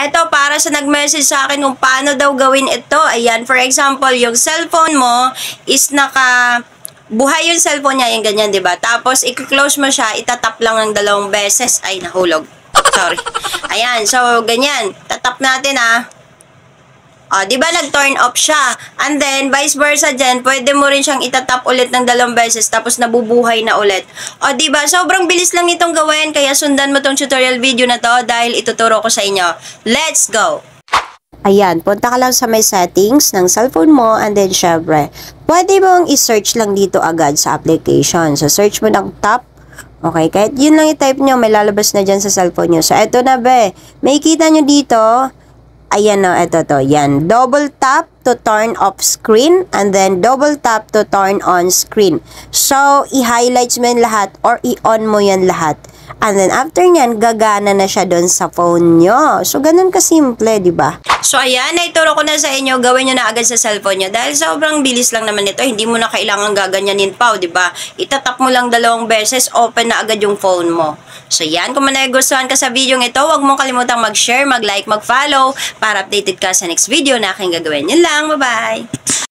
Eto, para sa nag-message sa akin kung paano daw gawin ito. Ayan, for example, yung cellphone mo is buhay yung cellphone niya, yung ganyan, di ba? Tapos, i-close mo siya, itatap lang ng 2 beses. Ay, nahulog. Sorry. Ayan, so, ganyan. Tatap natin, O, di ba nag-turn off siya? And then, vice versa dyan, pwede mo rin siyang itatap ulit ng 2 beses, tapos nabubuhay na ulit. O, di ba? Sobrang bilis lang itong gawin, kaya sundan mo tong tutorial video na to dahil ituturo ko sa inyo. Let's go! Ayan, punta ka lang sa may settings ng cellphone mo, and then, syempre, pwede mong i-search lang dito agad sa application. So, search mo ng top. Okay, kahit yun lang i-type nyo, may lalabas na dyan sa cellphone nyo. So, eto na be. May kita nyo dito. Ayan o, eto to. Yan. Double tap to turn off screen and then double tap to turn on screen. So, i-highlights mo yan lahat or i-on mo yan lahat. And then, after nyan, gagana na siya doon sa phone nyo. So, ganun kasimple, di ba? So, ayan, naituro ko na sa inyo. Gawin nyo na agad sa cellphone nyo. Dahil sobrang bilis lang naman ito. Hindi mo na kailangan gaganyanin pa, di ba? Itatap mo lang 2 beses, open na agad yung phone mo. So, yan. Kung nagustuhan ka sa video ito, huwag mong kalimutang mag-share, mag-like, mag-follow para updated ka sa next video na aking gagawin. Yun lang. Bye-bye!